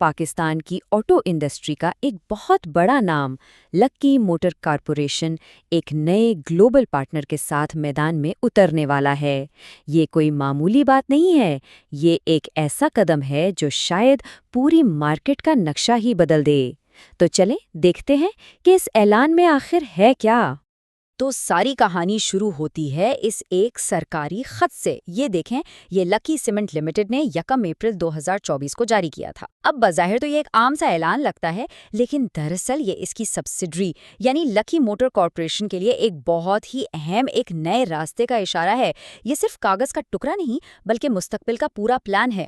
پاکستان کی auto industry کا ایک بہت بڑا نام لکی موٹر کارپوریشن ایک نئے گلوبل پارٹنر کے ساتھ میدان میں اترنے والا ہے۔ یہ کوئی معمولی بات نہیں ہے، یہ ایک ایسا قدم ہے جو شاید پوری مارکیٹ کا نقشہ ہی بدل دے۔ تو چلیں دیکھتے ہیں کہ اس اعلان میں آخر ہے کیا۔ تو ساری کہانی شروع ہوتی ہے اس ایک سرکاری خط سے۔ یہ دیکھیں، یہ لکی سیمنٹ لمیٹڈ نے 1 اپریل 2024 کو جاری کیا تھا۔ اب بظاہر تو یہ ایک عام سا اعلان لگتا ہے، لیکن دراصل یہ اس کی سبسڈری یعنی لکی موٹر کارپوریشن کے لیے ایک بہت ہی اہم ایک نئے راستے کا اشارہ ہے۔ یہ صرف کاغذ کا ٹکڑا نہیں بلکہ مستقبل کا پورا پلان ہے۔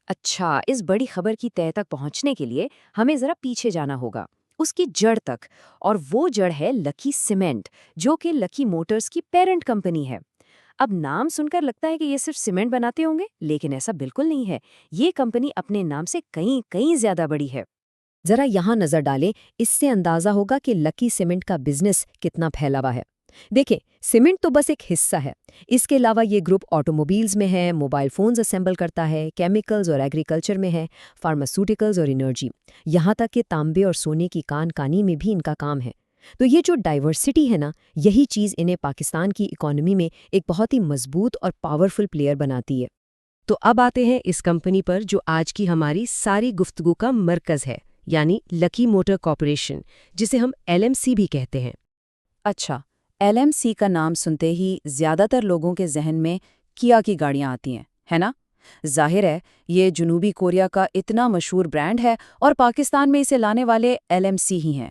اچھا، اس بڑی خبر کی تہہ تک پہنچنے کے لیے ہمیں ذرا پیچھے جانا ہوگا، اس کی جڑ تک، اور وہ جڑ ہے لکی سیمنٹ، جو کہ لکی موٹرز کی پیرنٹ کمپنی ہے۔ اب نام سن کر لگتا ہے کہ یہ صرف سیمنٹ بناتے ہوں گے، لیکن ایسا بالکل نہیں ہے۔ یہ کمپنی اپنے نام سے کہیں زیادہ بڑی ہے۔ ذرا یہاں نظر ڈالیں، اس سے اندازہ ہوگا کہ لکی سیمنٹ کا بزنس کتنا پھیلا ہوا ہے۔ دیکھیں، سیمنٹ تو بس ایک حصہ ہے، اس کے علاوہ یہ گروپ آٹوموبائلز میں ہے، موبائل فونز اسمبل کرتا ہے، کیمیکلز اور ایگریکلچر میں ہے، فارماسیوٹیکلز اور انرجی، یہاں تک کہ تانبے اور سونے کی کانی میں بھی ان کا کام ہے۔ تو یہ جو ڈائیورسٹی ہے نا، یہی چیز انہیں پاکستان کی اکانومی میں ایک بہت ہی مضبوط اور پاورفل پلیئر بناتی ہے۔ تو اب آتے ہیں اس کمپنی پر جو آج کی ہماری ساری گفتگو کا مرکز ہے، یعنی لکی موٹر کارپوریشن، جسے ہم LMC بھی کہتے ہیں۔ اچھا، LMC کا نام سنتے ہی زیادہ تر لوگوں کے ذہن میں کیا کی گاڑیاں آتی ہیں، ہے نا؟ ظاہر ہے، یہ جنوبی کوریا کا اتنا مشہور برانڈ ہے اور پاکستان میں اسے لانے والے LMC ہی ہیں۔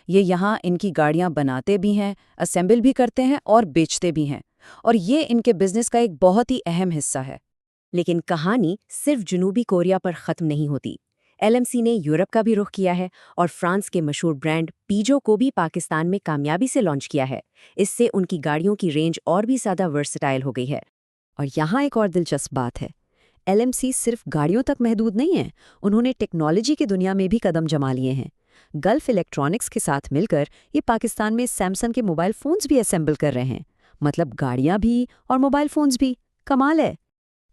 یہ یہاں ان کی گاڑیاں بناتے بھی ہیں، اسمبل بھی کرتے ہیں اور بیچتے بھی ہیں، اور یہ ان کے بزنس کا ایک بہت ہی اہم حصہ ہے۔ لیکن کہانی صرف جنوبی کوریا پر ختم نہیں ہوتی۔ LMC نے یورپ کا بھی رخ کیا ہے اور فرانس کے مشہور برانڈ پیجو کو بھی پاکستان میں کامیابی سے لانچ کیا ہے۔ اس سے ان کی گاڑیوں کی رینج اور بھی زیادہ ورسٹائل ہو گئی ہے۔ اور یہاں ایک اور دلچسپ بات ہے، LMC صرف گاڑیوں تک محدود نہیں ہے، انہوں نے ٹیکنالوجی کی دنیا میں بھی قدم جما لیے ہیں۔ گلف الیکٹرانکس کے ساتھ مل کر یہ پاکستان میں سیمسنگ کے موبائل فونز بھی اسمبل کر رہے ہیں، مطلب گاڑیاں بھی اور موبائل فونز بھی۔ کمال ہے۔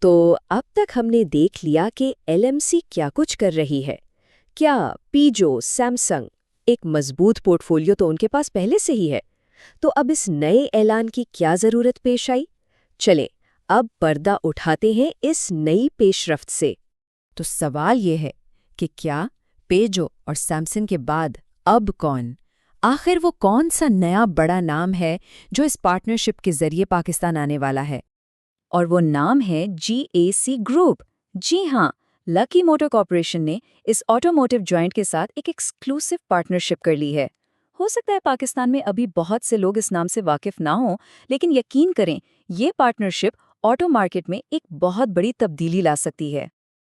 تو اب تک ہم نے دیکھ لیا کہ LMC کیا کچھ کر رہی ہے۔ کیا پیجو، سیمسنگ، ایک مضبوط پورٹ فولیو تو ان کے پاس پہلے سے ہی ہے۔ تو اب اس نئے اعلان کی کیا ضرورت پیش آئی؟ چلیں اب پردہ اٹھاتے ہیں اس نئی پیش رفت سے۔ تو سوال یہ ہے کہ کیا پیجو اور سیمسنگ کے بعد اب کون؟ آخر وہ کون سا نیا بڑا نام ہے جو اس پارٹنرشپ کے ذریعے پاکستان آنے والا ہے؟ اور وہ نام ہے GAC گروپ۔ جی ہاں، لکی موٹر کارپوریشن نے اس آٹوموٹیو جوائنٹ کے ساتھ ایک ایکسکلوسیو پارٹنرشپ کر لی ہے۔ ہو سکتا ہے پاکستان میں ابھی بہت سے لوگ اس نام سے واقف نہ ہوں، لیکن یقین کریں یہ پارٹنرشپ آٹو مارکیٹ میں ایک بہت بڑی تبدیلی لا سکتی ہے۔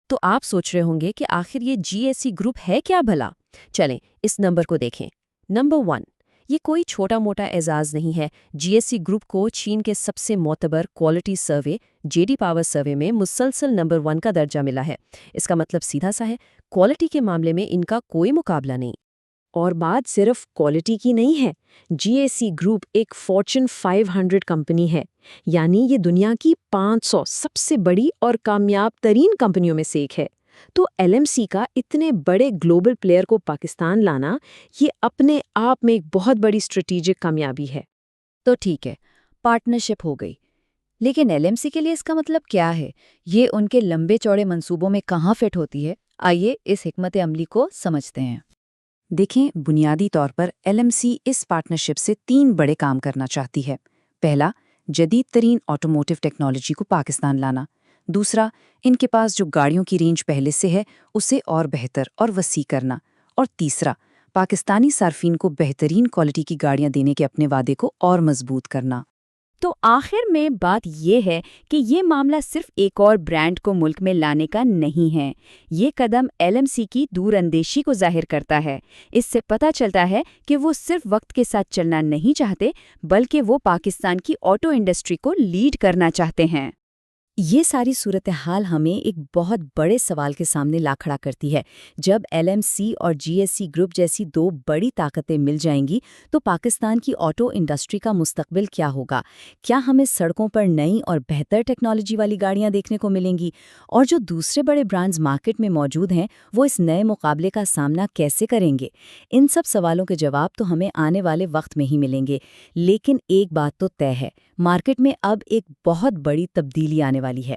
تو آپ سوچ رہے ہوں گے کہ آخر یہ GAC گروپ ہے کیا بھلا؟ چلیں اس نمبر کو دیکھیں۔ نمبر 1، یہ کوئی چھوٹا موٹا اعزاز نہیں ہے۔ GAC گروپ کو چین کے سب سے معتبر quality survey JD power survey میں مسلسل نمبر 1 کا درجہ ملا ہے۔ اس کا مطلب سیدھا سا ہے، کوالٹی کے معاملے میں ان کا کوئی مقابلہ نہیں۔ اور بات صرف کوالٹی کی نہیں ہے، GAC گروپ ایک فارچون 500 کمپنی ہے، یعنی یہ دنیا کی 500 سب سے بڑی اور کامیاب ترین کمپنیوں میں سے ایک ہے۔ تو LMC کا اتنے بڑے گلوبل پلیئر کو پاکستان لانا یہ اپنے آپ میں ایک بہت بڑی اسٹریٹجک کامیابی ہے۔ تو ٹھیک ہے، پارٹنرشپ ہو گئی، لیکن LMC کے لیے اس کا مطلب کیا ہے؟ یہ ان کے لمبے چوڑے منصوبوں میں کہاں فٹ ہوتی ہے؟ آئیے اس حکمت عملی کو سمجھتے ہیں۔ دیکھیں، بنیادی طور پر LMC اس پارٹنرشپ سے 3 بڑے کام کرنا چاہتی ہے۔ پہلا، جدید ترین آٹوموٹیو ٹیکنالوجی کو پاکستان لانا۔ دوسرا، ان کے پاس جو گاڑیوں کی رینج پہلے سے ہے اسے اور بہتر اور وسیع کرنا۔ اور تیسرا، پاکستانی صارفین کو بہترین کوالٹی کی گاڑیاں دینے کے اپنے وعدے کو اور مضبوط کرنا۔ تو آخر میں بات یہ ہے کہ یہ معاملہ صرف ایک اور برانڈ کو ملک میں لانے کا نہیں ہے۔ یہ قدم LMC کی دور اندیشی کو ظاہر کرتا ہے۔ اس سے پتہ چلتا ہے کہ وہ صرف وقت کے ساتھ چلنا نہیں چاہتے، بلکہ وہ پاکستان کی آٹو انڈسٹری کو لیڈ کرنا چاہتے ہیں۔ یہ ساری صورتحال ہمیں ایک بہت بڑے سوال کے سامنے لا کھڑا کرتی ہے۔ جب LMC اور GSC گروپ جیسی دو بڑی طاقتیں مل جائیں گی تو پاکستان کی آٹو انڈسٹری کا مستقبل کیا ہوگا؟ کیا ہمیں سڑکوں پر نئی اور بہتر ٹیکنالوجی والی گاڑیاں دیکھنے کو ملیں گی؟ اور جو دوسرے بڑے برانڈز مارکیٹ میں موجود ہیں وہ اس نئے مقابلے کا سامنا کیسے کریں گے؟ ان سب سوالوں کے جواب تو ہمیں آنے والے وقت میں ہی ملیں گے، لیکن ایک بات تو طے ہے، مارکیٹ میں اب ایک بہت بڑی تبدیلی آنے والی ہے۔